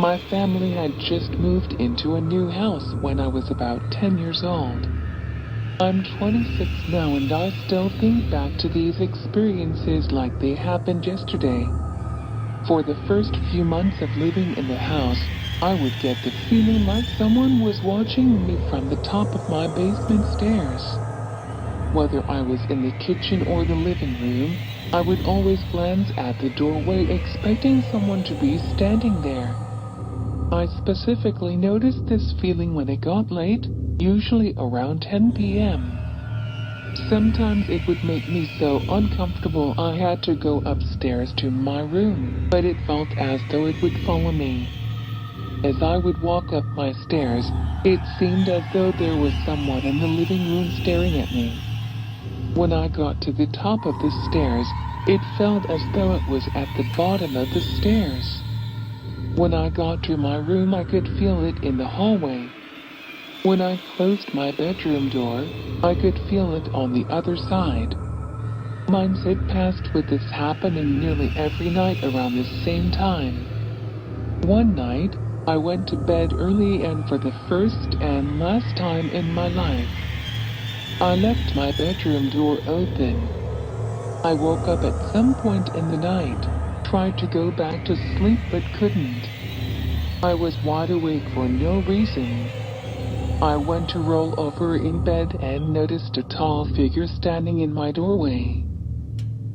My family had just moved into a new house when I was about 10 years old. I'm 26 now and I still think back to these experiences like they happened yesterday. For the first few months of living in the house, I would get the feeling like someone was watching me from the top of my basement stairs. Whether I was in the kitchen or the living room, I would always glance at the doorway expecting someone to be standing there. I specifically noticed this feeling when it got late, usually around 10 p.m. Sometimes it would make me so uncomfortable I had to go upstairs to my room, but it felt as though it would follow me. As I would walk up my stairs, it seemed as though there was someone in the living room staring at me. When I got to the top of the stairs, it felt as though it was at the bottom of the stairs. When I got to my room, I could feel it in the hallway. When I closed my bedroom door, I could feel it on the other side. Months had passed with this happening nearly every night around the same time. One night, I went to bed early and for the first and last time in my life, I left my bedroom door open. I woke up at some point in the night, tried to go back to sleep but couldn't. I was wide awake for no reason. I went to roll over in bed and noticed a tall figure standing in my doorway.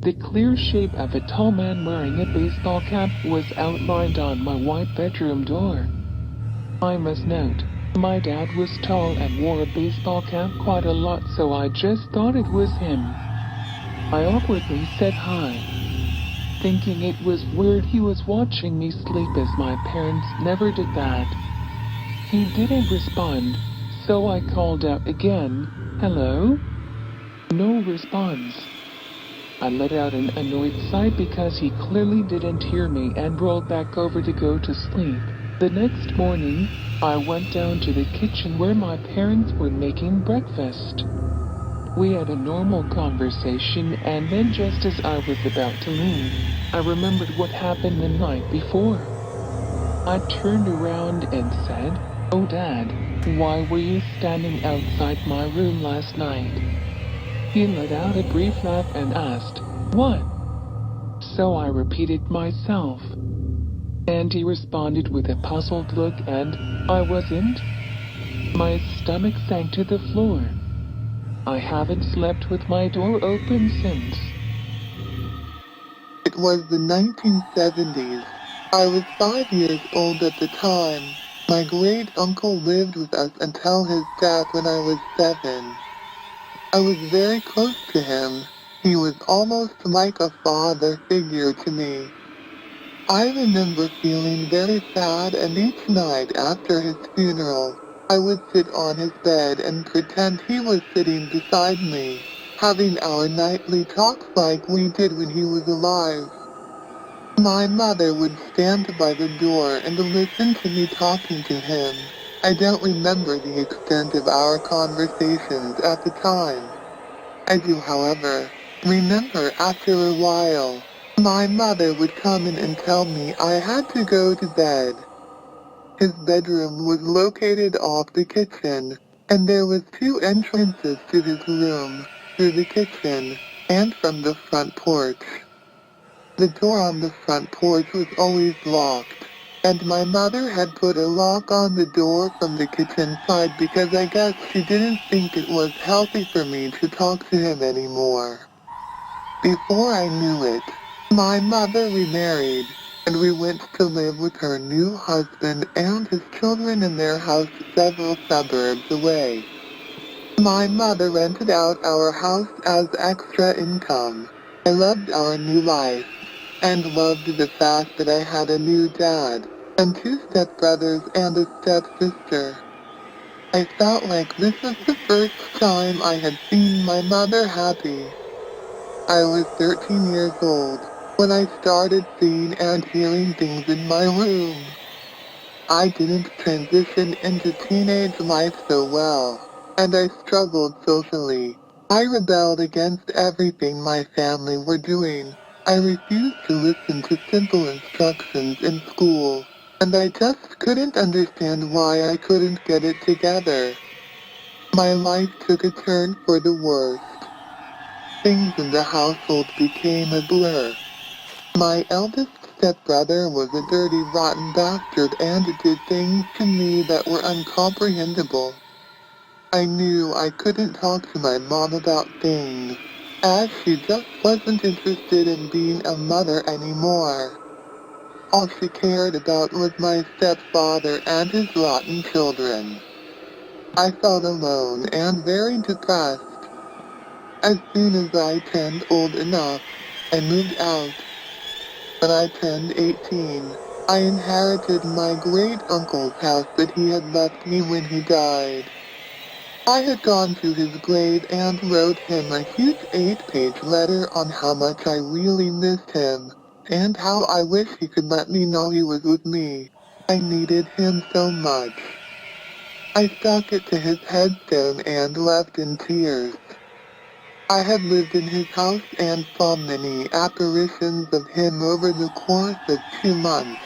The clear shape of a tall man wearing a baseball cap was outlined on my white bedroom door. I must note, my dad was tall and wore a baseball cap quite a lot, so I just thought it was him. I awkwardly said hi, thinking it was weird he was watching me sleep as my parents never did that. He didn't respond, so I called out again, "Hello?" No response. I let out an annoyed sigh because he clearly didn't hear me and rolled back over to go to sleep. The next morning, I went down to the kitchen where my parents were making breakfast. We had a normal conversation and then just as I was about to leave, I remembered what happened the night before. I turned around and said, "Oh Dad, why were you standing outside my room last night?" He let out a brief laugh and asked, "What?" So I repeated myself, and he responded with a puzzled look and, "I wasn't." My stomach sank to the floor. I haven't slept with my door open since. It was the 1970s. I was 5 years old at the time. My great uncle lived with us until his death when I was 7. I was very close to him. He was almost like a father figure to me. I remember feeling very sad, and each night after his funeral, I would sit on his bed and pretend he was sitting beside me, having our nightly talks like we did when he was alive. My mother would stand by the door and listen to me talking to him. I don't remember the extent of our conversations at the time. I do, however, remember after a while, my mother would come in and tell me I had to go to bed. His bedroom was located off the kitchen, and there was two entrances to his room, through the kitchen and from the front porch. The door on the front porch was always locked, and my mother had put a lock on the door from the kitchen side because I guess she didn't think it was healthy for me to talk to him anymore. Before I knew it, my mother remarried, and we went to live with her new husband and his children in their house several suburbs away. My mother rented out our house as extra income. I loved our new life, and loved the fact that I had a new dad, and two stepbrothers and a stepsister. I felt like this was the first time I had seen my mother happy. I was 13 years old when I started seeing and hearing things in my room. I didn't transition into teenage life so well, and I struggled socially. I rebelled against everything my family were doing. I refused to listen to simple instructions in school, and I just couldn't understand why I couldn't get it together. My life took a turn for the worst. Things in the household became a blur. My eldest stepbrother was a dirty, rotten bastard and did things to me that were incomprehensible. I knew I couldn't talk to my mom about things, as she just wasn't interested in being a mother anymore. All she cared about was my stepfather and his rotten children. I felt alone and very depressed. As soon as I turned old enough, I moved out. When I turned 18, I inherited my great-uncle's house that he had left me when he died. I had gone to his grave and wrote him a huge 8-page letter on how much I really missed him, and how I wish he could let me know he was with me. I needed him so much. I stuck it to his headstone and left in tears. I had lived in his house and saw many apparitions of him over the course of 2 months.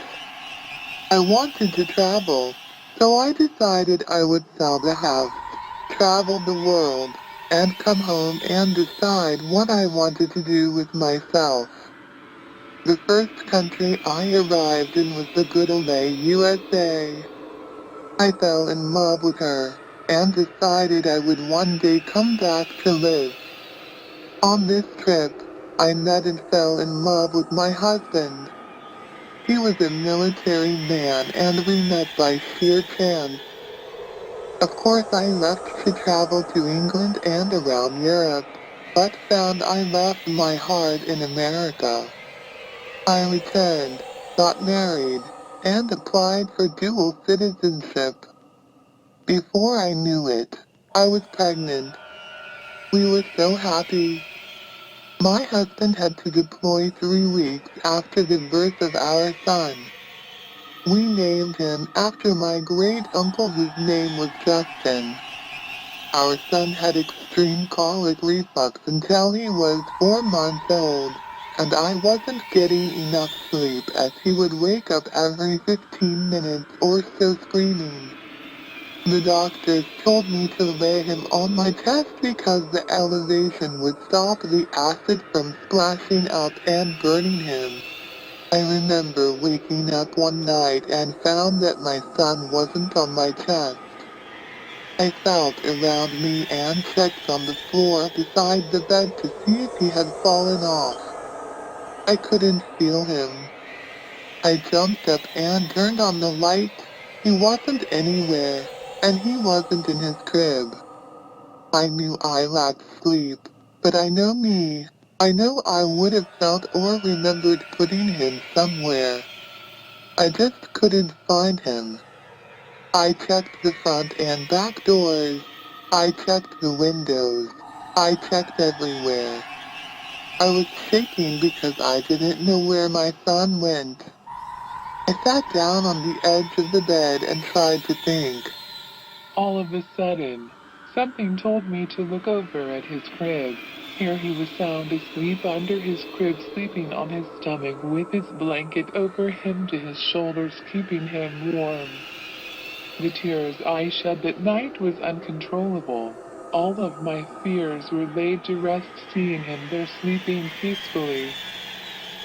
I wanted to travel, so I decided I would sell the house, travel the world, and come home and decide what I wanted to do with myself. The first country I arrived in was the good old USA. I fell in love with her, and decided I would one day come back to live. On this trip, I met and fell in love with my husband. He was a military man, and we met by sheer chance. Of course, I left to travel to England and around Europe, but found I left my heart in America. I returned, got married, and applied for dual citizenship. Before I knew it, I was pregnant. We were so happy. My husband had to deploy 3 weeks after the birth of our son. We named him after my great-uncle whose name was Justin. Our son had extreme colic reflux until he was 4 months old, and I wasn't getting enough sleep as he would wake up every 15 minutes or so screaming. The doctors told me to lay him on my chest because the elevation would stop the acid from splashing up and burning him. I remember waking up one night and found that my son wasn't on my chest. I felt around me and checked on the floor beside the bed to see if he had fallen off. I couldn't feel him. I jumped up and turned on the light. He wasn't anywhere, and he wasn't in his crib. I knew I lacked sleep, but I know me. I know I would have felt or remembered putting him somewhere. I just couldn't find him. I checked the front and back doors. I checked the windows. I checked everywhere. I was shaking because I didn't know where my son went. I sat down on the edge of the bed and tried to think. All of a sudden, something told me to look over at his crib. Here he was sound asleep under his crib, sleeping on his stomach with his blanket over him to his shoulders, keeping him warm. The tears I shed that night was uncontrollable. All of my fears were laid to rest seeing him there sleeping peacefully.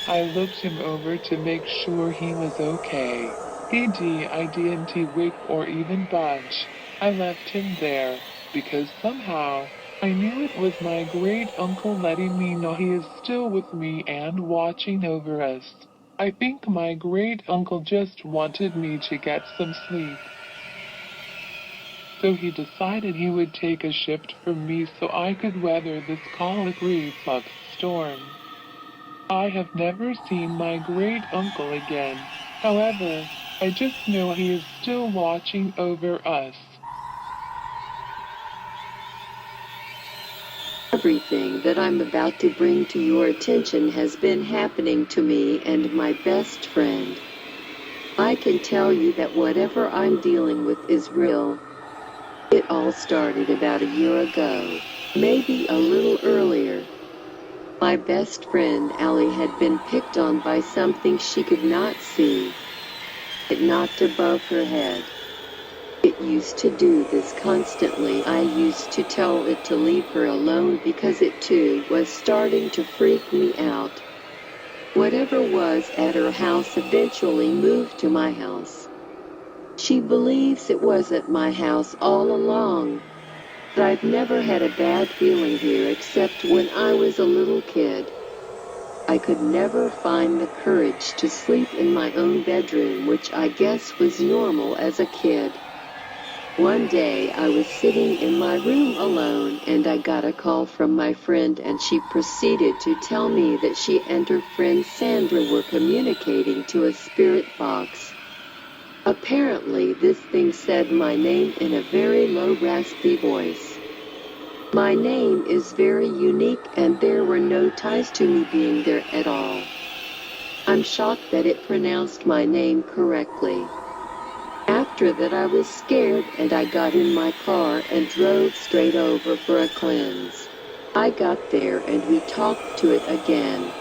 I looked him over to make sure he was okay. I didn't wake or even budge. I left him there, because somehow I knew it was my great uncle letting me know he is still with me and watching over us. I think my great uncle just wanted me to get some sleep. So he decided he would take a shift from me so I could weather this colic reflux storm. I have never seen my great uncle again. However, I just know he is still watching over us. Everything that I'm about to bring to your attention has been happening to me and my best friend. I can tell you that whatever I'm dealing with is real. It all started about a year ago, maybe a little earlier. My best friend Allie had been picked on by something she could not see. it knocked above her head. It used to do this constantly. I used to tell it to leave her alone because it too was starting to freak me out. Whatever was at her house eventually moved to my house. She believes it was at my house all along. But I've never had a bad feeling here except when I was a little kid. I could never find the courage to sleep in my own bedroom, which I guess was normal as a kid. One day I was sitting in my room alone and I got a call from my friend, and she proceeded to tell me that she and her friend Sandra were communicating to a spirit box. Apparently this thing said my name in a very low raspy voice. My name is very unique and there were no ties to me being there at all. I'm shocked that it pronounced my name correctly. After that I was scared and I got in my car and drove straight over for a cleanse. I got there and we talked to it again.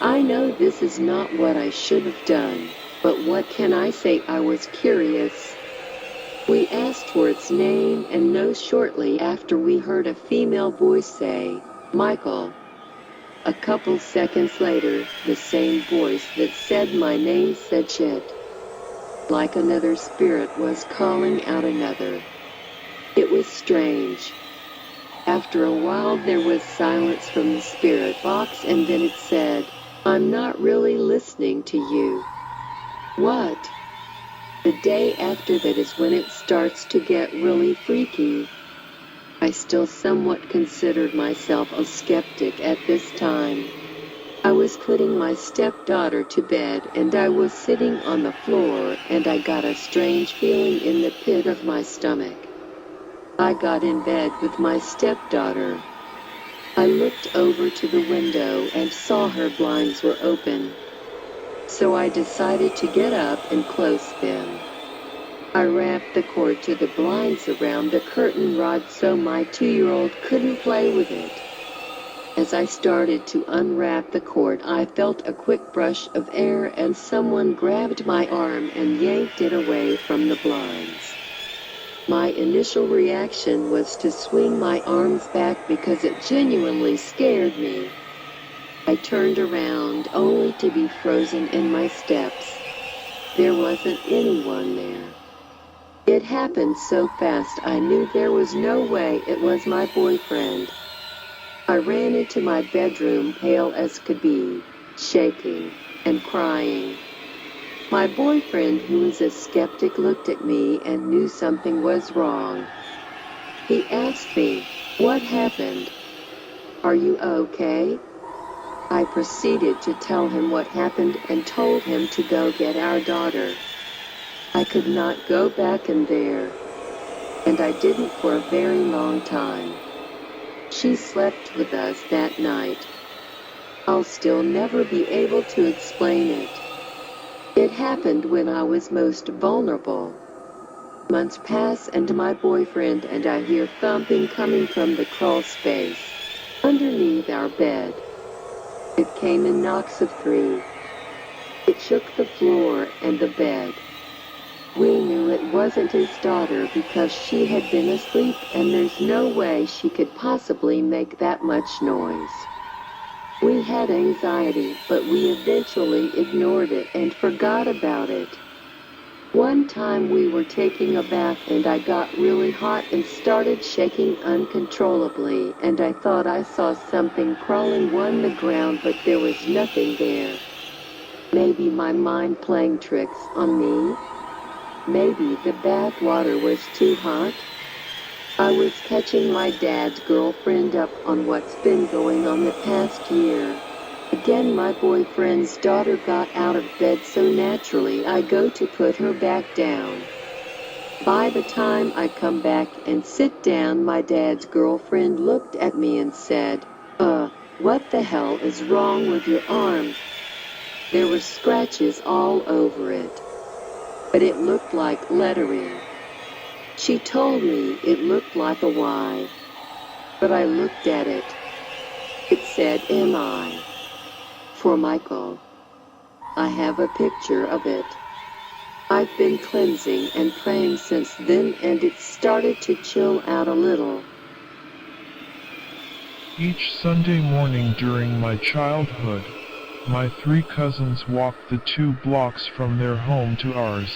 I know this is not what I should have done, but what can I say? I was curious. We asked for its name, and no shortly after we heard a female voice say, "Michael." A couple seconds later, the same voice that said my name said "shit." Like another spirit was calling out another. It was strange. After a while there was silence from the spirit box, and then it said, "I'm not really listening to you." What? The day after that is when it starts to get really freaky. I still somewhat considered myself a skeptic at this time. I was putting my stepdaughter to bed and I was sitting on the floor and I got a strange feeling in the pit of my stomach. I got in bed with my stepdaughter. I looked over to the window and saw her blinds were open. So I decided to get up and close them. I wrapped the cord to the blinds around the curtain rod so my 2-year-old couldn't play with it. As I started to unwrap the cord, I felt a quick brush of air and someone grabbed my arm and yanked it away from the blinds. My initial reaction was to swing my arms back because it genuinely scared me. I turned around only to be frozen in my steps. There wasn't anyone there. It happened so fast I knew there was no way it was my boyfriend. I ran into my bedroom pale as could be, shaking and crying. My boyfriend, who is a skeptic, looked at me and knew something was wrong. He asked me, "What happened? Are you okay?" I proceeded to tell him what happened and told him to go get our daughter. I could not go back in there, and I didn't for a very long time. She slept with us that night. I'll still never be able to explain it. It happened when I was most vulnerable. Months pass and my boyfriend and I hear thumping coming from the crawl space underneath our bed. It came in knocks of 3. It shook the floor and the bed. We knew it wasn't his daughter because she had been asleep and there's no way she could possibly make that much noise. We had anxiety, but we eventually ignored it and forgot about it. One time we were taking a bath and I got really hot and started shaking uncontrollably, and I thought I saw something crawling on the ground, but there was nothing there. Maybe my mind playing tricks on me? Maybe the bath water was too hot? I was catching my dad's girlfriend up on what's been going on the past year. Again, my boyfriend's daughter got out of bed, so naturally I go to put her back down. By the time I come back and sit down, my dad's girlfriend looked at me and said, "What the hell is wrong with your arm?" There were scratches all over it, but it looked like lettering. She told me it looked like a Y, but I looked at it. It said MI, for Michael. I have a picture of it. I've been cleansing and praying since then, and it's started to chill out a little. Each Sunday morning during my childhood, my 3 cousins walked the 2 blocks from their home to ours,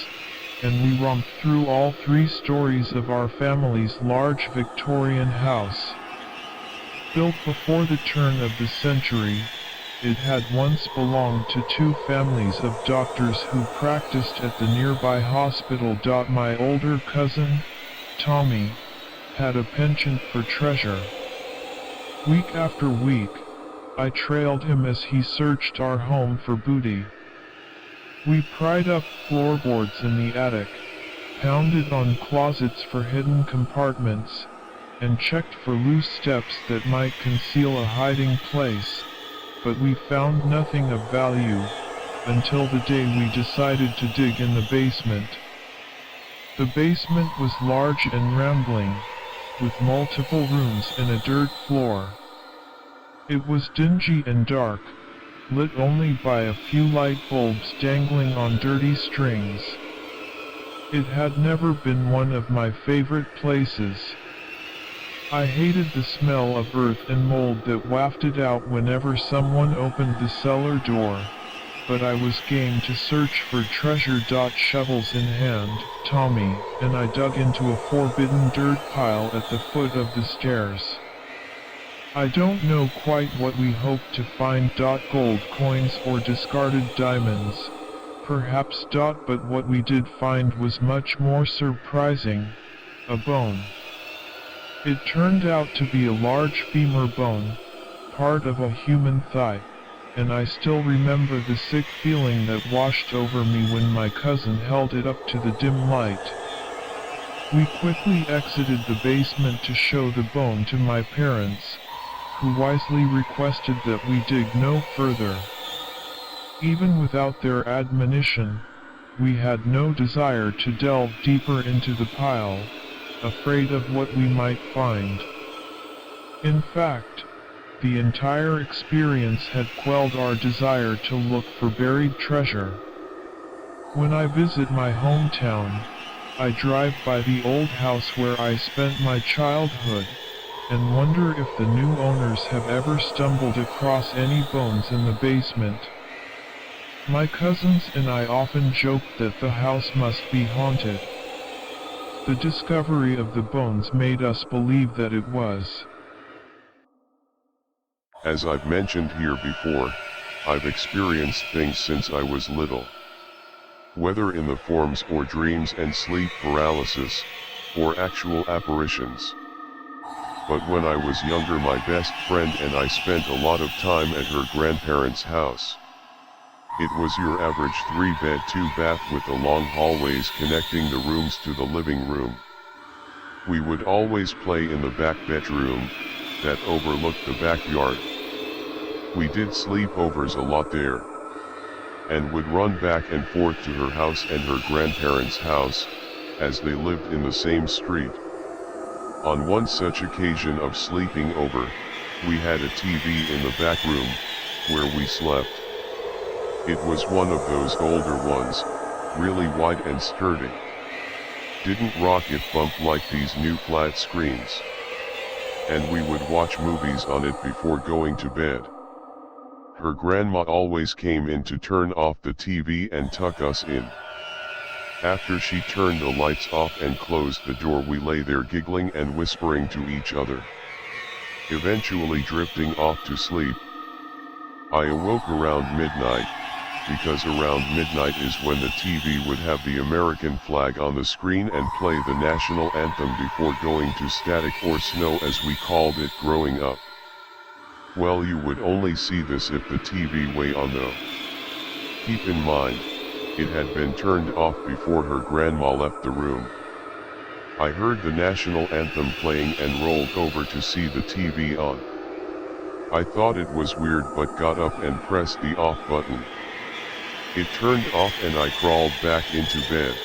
and we romped through all 3 stories of our family's large Victorian house. Built before the turn of the century, it had once belonged to 2 families of doctors who practiced at the nearby hospital. My older cousin, Tommy, had a penchant for treasure. Week after week, I trailed him as he searched our home for booty. We pried up floorboards in the attic, pounded on closets for hidden compartments, and checked for loose steps that might conceal a hiding place, but we found nothing of value, until the day we decided to dig in the basement. The basement was large and rambling, with multiple rooms and a dirt floor. It was dingy and dark, lit only by a few light bulbs dangling on dirty strings. It had never been one of my favorite places. I hated the smell of earth and mold that wafted out whenever someone opened the cellar door, but I was game to search for treasure. Shovels in hand, Tommy and I dug into a forbidden dirt pile at the foot of the stairs. I don't know quite what we hoped to find. Gold coins or discarded diamonds, perhaps. But what we did find was much more surprising: a bone. It turned out to be a large femur bone, part of a human thigh, and I still remember the sick feeling that washed over me when my cousin held it up to the dim light. We quickly exited the basement to show the bone to my parents, who wisely requested that we dig no further. Even without their admonition, we had no desire to delve deeper into the pile, afraid of what we might find. In fact, the entire experience had quelled our desire to look for buried treasure. When I visit my hometown, I drive by the old house where I spent my childhood, and wonder if the new owners have ever stumbled across any bones in the basement. My cousins and I often joked that the house must be haunted. The discovery of the bones made us believe that it was. As I've mentioned here before, I've experienced things since I was little. Whether in the forms or dreams and sleep paralysis, or actual apparitions. But when I was younger, my best friend and I spent a lot of time at her grandparents' house. It was your average 3-bed 2-bath with the long hallways connecting the rooms to the living room. We would always play in the back bedroom, that overlooked the backyard. We did sleepovers a lot there, and would run back and forth to her house and her grandparents' house, as they lived in the same street. On one such occasion of sleeping over, we had a TV in the back room, where we slept. It was one of those older ones, really wide and sturdy. Didn't rock it bump like these new flat screens. And we would watch movies on it before going to bed. Her grandma always came in to turn off the TV and tuck us in. After she turned the lights off and closed the door, we lay there giggling and whispering to each other, eventually drifting off to sleep. I awoke around midnight, because around midnight is when the TV would have the American flag on the screen and play the national anthem before going to static or snow as we called it growing up. Well, you would only see this if the TV were on though. Keep in mind, it had been turned off before her grandma left the room. I heard the national anthem playing and rolled over to see the TV on. I thought it was weird but got up and pressed the off button. It turned off and I crawled back into bed.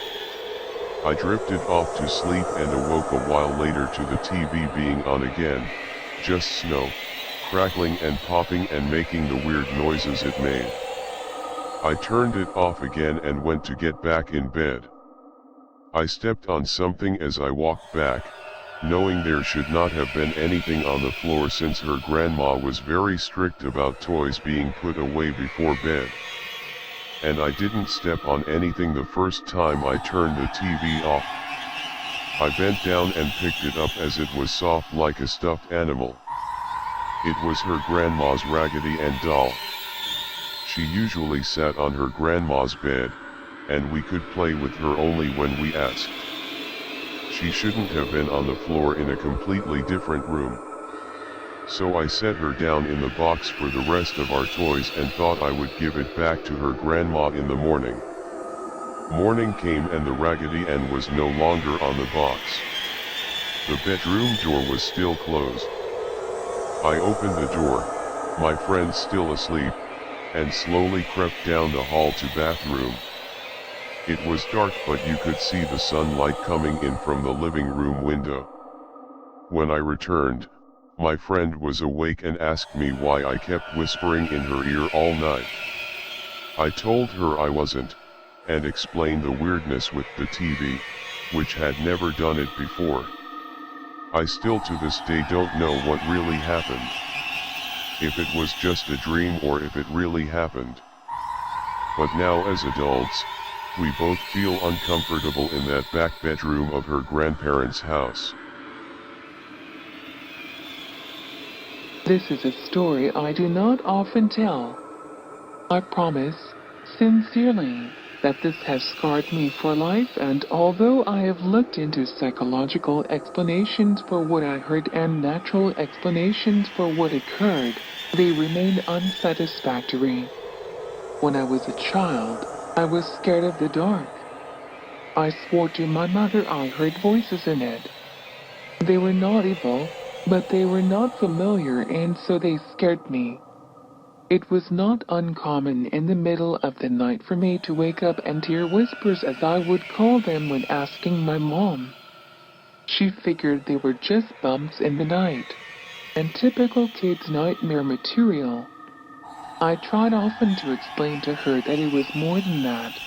I drifted off to sleep and awoke a while later to the TV being on again, just snow, crackling and popping and making the weird noises it made. I turned it off again and went to get back in bed. I stepped on something as I walked back, knowing there should not have been anything on the floor since her grandma was very strict about toys being put away before bed. And I didn't step on anything the first time I turned the TV off. I bent down and picked it up as it was soft like a stuffed animal. It was her grandma's Raggedy Ann doll. She usually sat on her grandma's bed, and we could play with her only when we asked. She shouldn't have been on the floor in a completely different room. So I set her down in the box for the rest of our toys and thought I would give it back to her grandma in the morning. Morning came and the Raggedy Ann was no longer on the box. The bedroom door was still closed. I opened the door, my friend still asleep, and slowly crept down the hall to bathroom. It was dark but you could see the sunlight coming in from the living room window. When I returned, my friend was awake and asked me why I kept whispering in her ear all night. I told her I wasn't, and explained the weirdness with the TV, which had never done it before. I still to this day don't know what really happened. If it was just a dream or if it really happened. But now as adults, we both feel uncomfortable in that back bedroom of her grandparents' house. This is a story I do not often tell. I promise, sincerely, that this has scarred me for life, and although I have looked into psychological explanations for what I heard and natural explanations for what occurred, they remain unsatisfactory. When I was a child, I was scared of the dark. I swore to my mother I heard voices in it. They were not evil, but they were not familiar, and so they scared me. It was not uncommon in the middle of the night for me to wake up and hear whispers, as I would call them when asking my mom. She figured they were just bumps in the night, and typical kids' nightmare material. I tried often to explain to her that it was more than that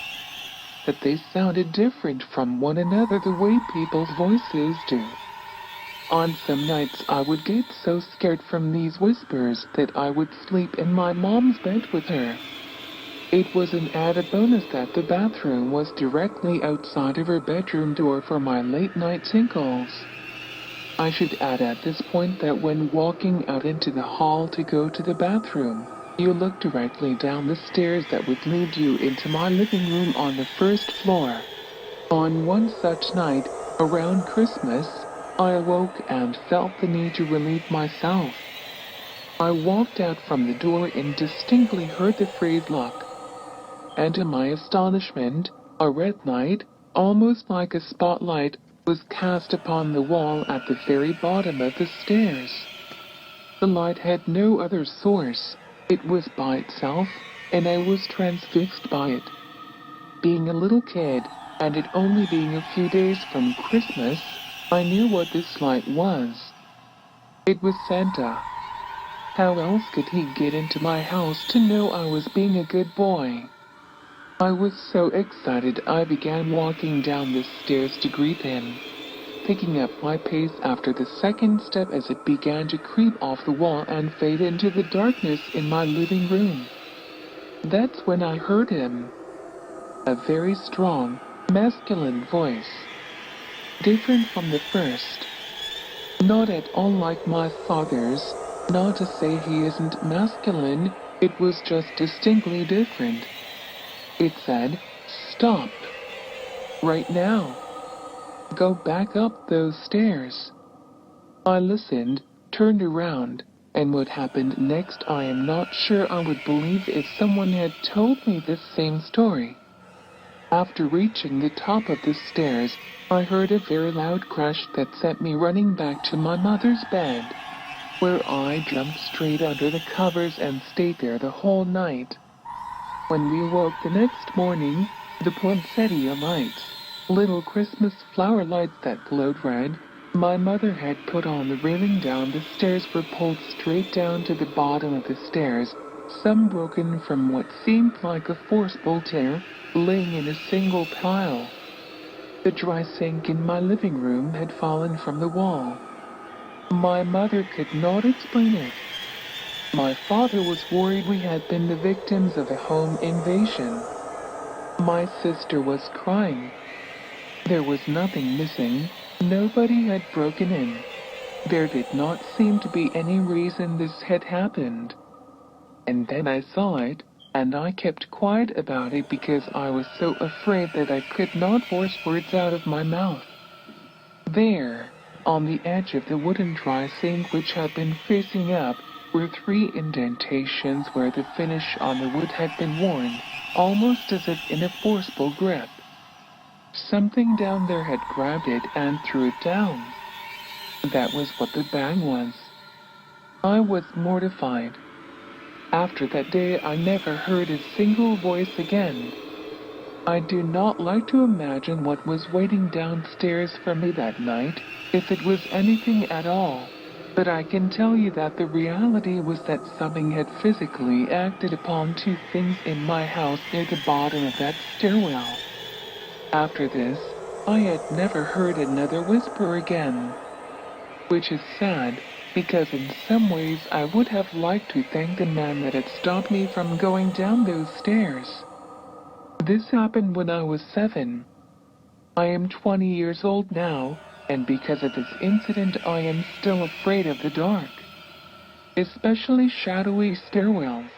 they sounded different from one another the way people's voices do. On some nights I would get so scared from these whispers that I would sleep in my mom's bed with her. It was an added bonus that the bathroom was directly outside of her bedroom door for my late-night tinkles. I should add at this point that when walking out into the hall to go to the bathroom, you look directly down the stairs that would lead you into my living room on the first floor. On one such night, around Christmas, I awoke and felt the need to relieve myself. I walked out from the door and distinctly heard the phrase "lock." And to my astonishment, a red light, almost like a spotlight, was cast upon the wall at the very bottom of the stairs. The light had no other source. It was by itself, and I was transfixed by it. Being a little kid, and it only being a few days from Christmas, I knew what this light was. It was Santa. How else could he get into my house to know I was being a good boy? I was so excited I began walking down the stairs to greet him, picking up my pace after the second step as it began to creep off the wall and fade into the darkness in my living room. That's when I heard him. A very strong, masculine voice. Different from the first. Not at all like my father's. Not to say he isn't masculine, it was just distinctly different. It said, "Stop. Right now. Go back up those stairs." I listened, turned around, and what happened next I am not sure I would believe if someone had told me this same story. After reaching the top of the stairs, I heard a very loud crash that sent me running back to my mother's bed, where I jumped straight under the covers and stayed there the whole night. When we awoke the next morning, the poinsettia lights, little Christmas flower lights that glowed red, my mother had put on the railing down the stairs were pulled straight down to the bottom of the stairs, some broken from what seemed like a forcible tear, laying in a single pile. The dry sink in my living room had fallen from the wall. My mother could not explain it. My father was worried we had been the victims of a home invasion. My sister was crying. There was nothing missing. Nobody had broken in. There did not seem to be any reason this had happened. And then I saw it, and I kept quiet about it because I was so afraid that I could not force words out of my mouth. There, on the edge of the wooden dry sink which had been facing up, were 3 indentations where the finish on the wood had been worn, almost as if in a forcible grip. Something down there had grabbed it and threw it down. That was what the bang was. I was mortified. After that day, I never heard a single voice again. I do not like to imagine what was waiting downstairs for me that night, if it was anything at all. But I can tell you that the reality was that something had physically acted upon 2 things in my house near the bottom of that stairwell. After this, I had never heard another whisper again. Which is sad, because in some ways I would have liked to thank the man that had stopped me from going down those stairs. This happened when I was 7. I am 20 years old now, and because of this incident I am still afraid of the dark, especially shadowy stairwells.